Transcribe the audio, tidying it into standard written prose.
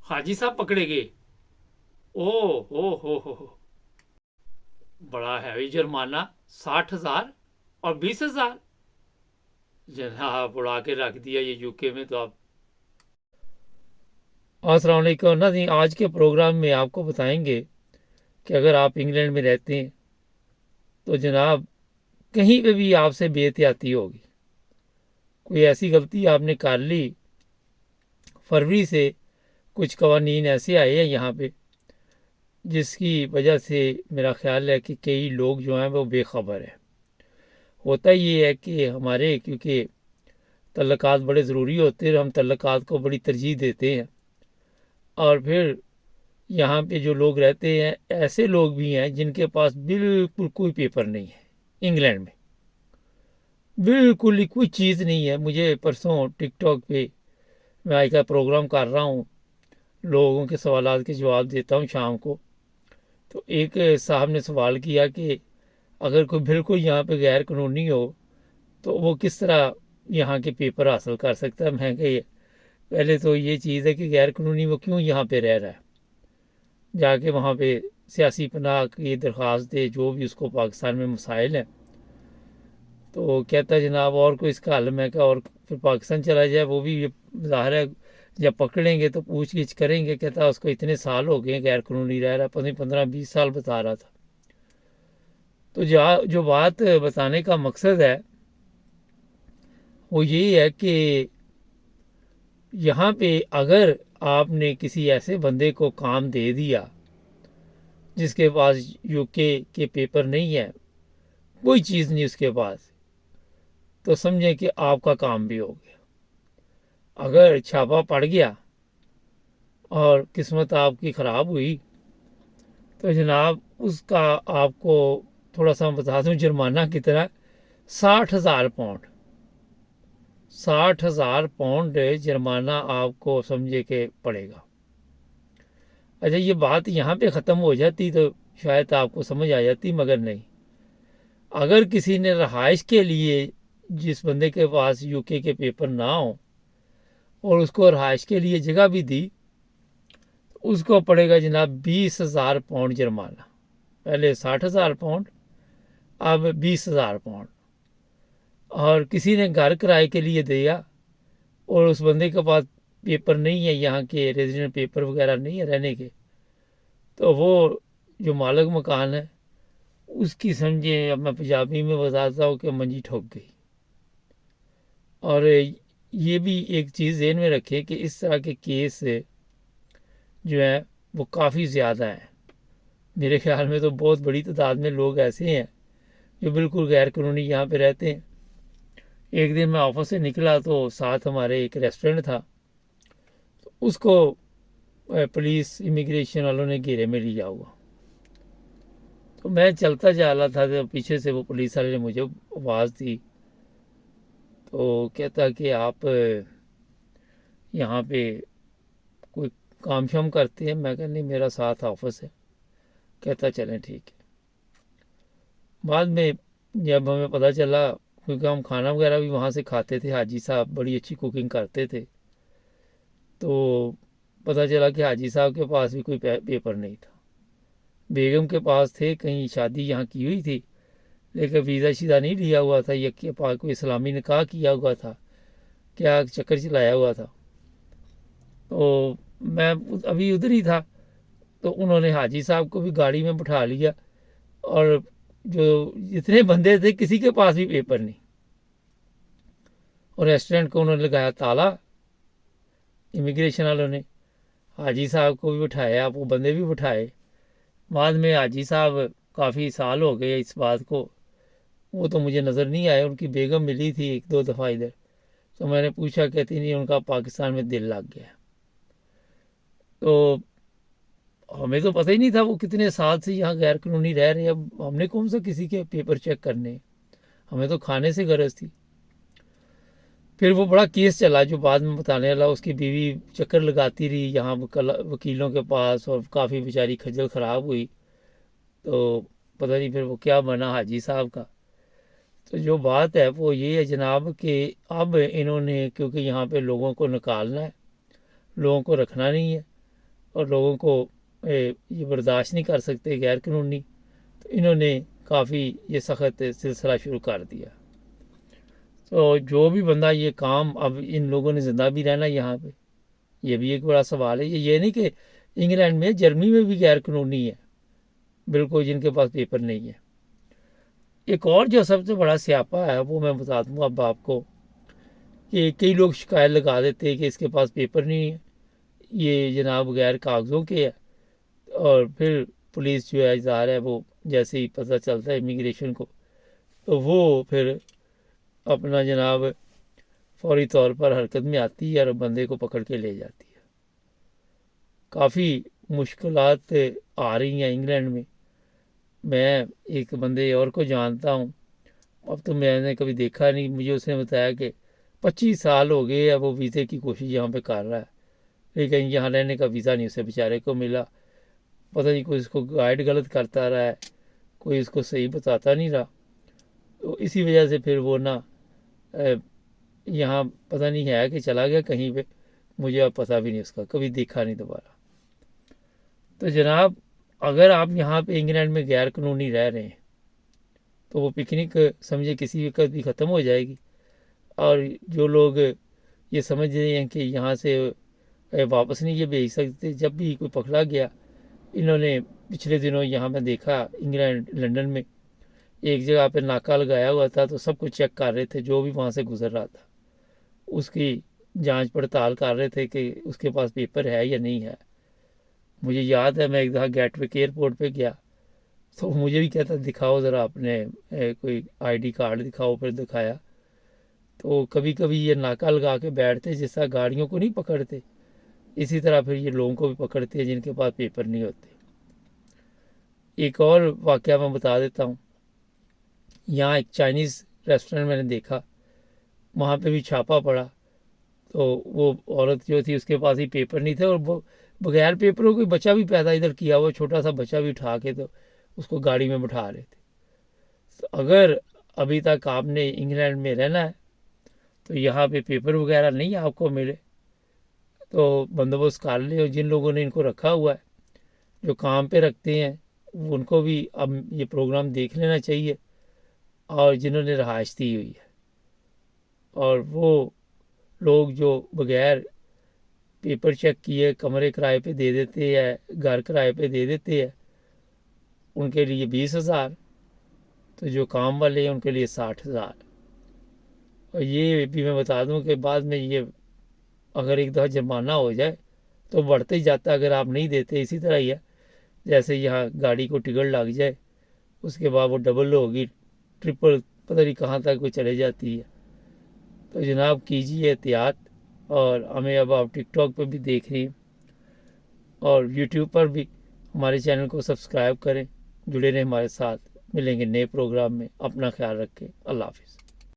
हाजी साहब पकड़े गए। ओ हो, बड़ा हैवी जुर्माना। 60,000 और 20,000। जनाब उड़ा के रख दिया ये यूके में तो आप। अस्सलाम वालेकुम ना जी, आज के प्रोग्राम में आपको बताएंगे कि अगर आप इंग्लैंड में रहते हैं तो जनाब कहीं पे भी आपसे बेहतियाती होगी। कोई ऐसी गलती आपने कर ली, फरवरी से कुछ कवानीन ऐसे आए हैं यहाँ पे जिसकी वजह से मेरा ख्याल है कि कई लोग जो हैं वो बेखबर हैं। होता ये है कि हमारे क्योंकि तल्लुकात बड़े ज़रूरी होते हैं, हम तल्लुकात को बड़ी तरजीह देते हैं। और फिर यहाँ पे जो लोग रहते हैं ऐसे लोग भी हैं जिनके पास बिल्कुल कोई पेपर नहीं है। इंग्लैंड में बिल्कुल ही कोई चीज़ नहीं है। मुझे परसों टिकटॉक पे मैं आज का प्रोग्राम कर रहा हूँ, लोगों के सवालात के जवाब देता हूँ शाम को। तो एक साहब ने सवाल किया कि अगर कोई बिल्कुल यहाँ पे गैर कानूनी हो तो वो किस तरह यहाँ के पेपर हासिल कर सकता है। मैं कही पहले तो ये चीज़ है कि गैर कानूनी वो क्यों यहाँ पे रह रहा है, जाके वहाँ पे सियासी पनाह की दरख्वास्त दे, जो भी उसको पाकिस्तान में मसाइल हैं। तो कहता है जनाब और कोई इसका हल। मैं क्या, और फिर पाकिस्तान चला जाए, वो भी ये ज़ाहिर है जब पकड़ेंगे तो पूछ गिछ करेंगे। कहता है उसको इतने साल हो गए गैर कानूनी रह रहा है, 15-20 साल बता रहा था। तो जो बात बताने का मकसद है वो यही है कि यहाँ पे अगर आपने किसी ऐसे बंदे को काम दे दिया जिसके पास यूके के पेपर नहीं है, कोई चीज़ नहीं उसके पास, तो समझें कि आपका काम भी हो गया। अगर छापा पड़ गया और किस्मत आपकी ख़राब हुई तो जनाब उसका आपको थोड़ा सा बता दूं, जुर्माना कितना, 60,000 पाउंड। 60,000 पाउंड जुर्माना आपको समझे के पड़ेगा। अच्छा, ये बात यहाँ पे ख़त्म हो जाती तो शायद आपको समझ आ जाती, मगर नहीं। अगर किसी ने रहाइश के लिए, जिस बंदे के पास यूके के पेपर ना हो और उसको रहाइश के लिए जगह भी दी, तो उसको पड़ेगा जनाब 20,000 पाउंड जुर्माना। पहले 60,000 पाउंड, अब 20,000 पाउंड। और किसी ने घर किराए के लिए दिया और उस बंदे के पास पेपर नहीं है, यहाँ के रेजिडेंट पेपर वगैरह नहीं है रहने के, तो वो जो मालिक मकान है उसकी समझे, अब मैं पंजाबी में बताता हूँ कि मंजी ठोक गई। और ये भी एक चीज़ ज़हन में रखें कि इस तरह के केस जो है वो काफ़ी ज़्यादा हैं। मेरे ख्याल में तो बहुत बड़ी तादाद में लोग ऐसे हैं जो बिल्कुल गैर कानूनी यहाँ पे रहते हैं। एक दिन मैं ऑफिस से निकला तो साथ हमारे एक रेस्टोरेंट था, तो उसको पुलिस इमिग्रेशन वालों ने घेरे में लिया हुआ। तो मैं चलता जा रहा था तो पीछे से वो पुलिस वाले ने मुझे आवाज़ दी। तो कहता कि आप यहाँ पे कोई काम शाम करते हैं। मैं कहा नहीं, मेरा साथ ऑफिस है। कहता चलें ठीक है। बाद में जब हमें पता चला, क्योंकि हम खाना वगैरह भी वहाँ से खाते थे, हाजी साहब बड़ी अच्छी कुकिंग करते थे, तो पता चला कि हाजी साहब के पास भी कोई पेपर नहीं था। बेगम के पास थे, कहीं शादी यहाँ की हुई थी, लेकिन वीज़ा शीज़ा नहीं लिया हुआ था, या के पास कोई इस्लामी निकाह किया हुआ था, क्या चक्कर चलाया हुआ था। तो मैं अभी उधर ही था, तो उन्होंने हाजी साहब को भी गाड़ी में बिठा लिया, और जो जितने बंदे थे किसी के पास भी पेपर नहीं। और रेस्टोरेंट को उन्होंने लगाया ताला, इमिग्रेशन वालों ने। हाजी साहब को भी बिठाया, वो बंदे भी बिठाए। बाद में हाजी साहब, काफ़ी साल हो गए इस बात को, वो तो मुझे नज़र नहीं आए। उनकी बेगम मिली थी एक दो दफ़ा इधर, तो मैंने पूछा, कहती नहीं, उनका पाकिस्तान में दिल लग गया। तो हमें तो पता ही नहीं था वो कितने साल से यहाँ गैर कानूनी रह रहे हैं। अब हमने कौन सा किसी के पेपर चेक करने, हमें तो खाने से गरज थी। फिर वो बड़ा केस चला जो बाद में बताने वाला। उसकी बीवी चक्कर लगाती रही यहाँ वकीलों के पास, और काफ़ी बेचारी खज्जल ख़राब हुई। तो पता नहीं फिर वो क्या बना हाजी साहब का। तो जो बात है वो ये है जनाब कि अब इन्होंने, क्योंकि यहाँ पे लोगों को निकालना है, लोगों को रखना नहीं है, اور لوگوں کو یہ برداشت نہیں کر سکتے غیر قانونی، تو انہوں نے کافی یہ سخت سلسلہ شروع کر دیا۔ تو جو بھی بندہ یہ کام، اب ان لوگوں نے زندہ بھی رہنا یہاں پہ، یہ بھی ایک بڑا سوال ہے۔ یہ نہیں کہ انگلینڈ میں، جرمنی میں بھی غیر قانونی ہے بالکل، جن کے پاس پیپر نہیں ہے۔ ایک اور جو سب سے بڑا سیاپا ہے وہ میں بتا دوں اب آپ کو، کہ کئی لوگ شکایت لگا دیتے ہیں کہ اس کے پاس پیپر نہیں ہے، یہ جناب غیر کاغذوں کے ہے، اور پھر پولیس جو ہے ظاہر ہے وہ جیسے ہی پتہ چلتا ہے امیگریشن کو، تو وہ پھر اپنا جناب فوری طور پر حرکت میں آتی ہے اور بندے کو پکڑ کے لے جاتی ہے۔ کافی مشکلات آ رہی ہیں انگلینڈ میں۔ میں ایک بندے اور کو جانتا ہوں، اب تو میں نے کبھی دیکھا نہیں، مجھے اس نے بتایا کہ 25 سال ہو گئے اب وہ ویزے کی کوشش یہاں پہ کر رہا ہے، لیکن یہاں رہنے کا ویزا نہیں اسے بیچارے کو ملا۔ پتہ نہیں کوئی اس کو گائیڈ غلط کرتا رہا ہے، کوئی اس کو صحیح بتاتا نہیں رہا، تو اسی وجہ سے پھر وہ نا یہاں پتہ نہیں ہے کہ چلا گیا کہیں پہ، مجھے اب پتہ بھی نہیں اس کا، کبھی دیکھا نہیں دوبارہ۔ تو جناب اگر آپ یہاں پہ انگلینڈ میں غیر قانونی رہ رہے ہیں تو وہ پکنک سمجھے کسی وقت بھی ختم ہو جائے گی، اور جو لوگ یہ سمجھ رہے ہیں کہ یہاں سے واپس نہیں یہ بھیج سکتے، جب بھی کوئی پکڑا گیا، انہوں نے پچھلے دنوں یہاں میں دیکھا انگلینڈ لنڈن میں ایک جگہ پہ ناکہ لگایا ہوا تھا، تو سب کچھ چیک کر رہے تھے، جو بھی وہاں سے گزر رہا تھا اس کی جانچ پڑتال کر رہے تھے کہ اس کے پاس پیپر ہے یا نہیں ہے۔ مجھے یاد ہے میں ایک دفعہ گیٹ وے ایئرپورٹ پہ گیا تو مجھے بھی کہتا دکھاؤ ذرا اپنے کوئی آئی ڈی کارڈ دکھاؤ، پھر دکھایا تو کبھی کبھی یہ ناکہ لگا کے بیٹھتے، جس طرح گاڑیوں کو نہیں پکڑتے اسی طرح پھر یہ لوگوں کو بھی پکڑتے ہیں جن کے پاس پیپر نہیں ہوتے۔ ایک اور واقعہ میں بتا دیتا ہوں، یہاں ایک چائنیز ریسٹورینٹ میں نے دیکھا، وہاں پہ بھی چھاپا پڑا، تو وہ عورت جو تھی اس کے پاس ہی پیپر نہیں تھے، اور وہ بغیر پیپروں کوئی بچہ بھی پیدا ادھر کیا ہوا چھوٹا سا بچہ بھی اٹھا کے تو اس کو گاڑی میں بٹھا رہے تھے۔ تو اگر ابھی تک آپ نے انگلینڈ میں رہنا ہے تو یہاں پہ پیپر وغیرہ نہیں آپ کو ملے تو بندوبست کر لیں، اور جن لوگوں نے ان کو رکھا ہوا ہے جو کام پہ رکھتے ہیں ان کو بھی اب یہ پروگرام دیکھ لینا چاہیے، اور جنہوں نے رہائش دی ہوئی ہے، اور وہ لوگ جو بغیر پیپر چیک کیے کمرے کرائے پہ دے دیتے ہیں، گھر کرائے پہ دے دیتے ہیں، ان کے لیے 20,000، تو جو کام والے ہیں ان کے لیے 60,000۔ اور یہ بھی میں بتا دوں کہ بعد میں یہ اگر ایک دفعہ جرمانہ ہو جائے تو بڑھتے ہی جاتا ہے، اگر آپ نہیں دیتے۔ اسی طرح ہی ہے جیسے یہاں گاڑی کو ٹکٹ لگ جائے اس کے بعد وہ ڈبل ہوگی، ٹرپل، پتہ نہیں کہاں تک وہ چلے جاتی ہے۔ تو جناب کیجیے احتیاط، اور ہمیں اب آپ ٹک ٹاک پہ بھی دیکھ رہے ہیں اور یوٹیوب پر بھی ہمارے چینل کو سبسکرائب کریں، جڑے رہیں ہمارے ساتھ، ملیں گے نئے پروگرام میں، اپنا خیال رکھیں، اللہ حافظ۔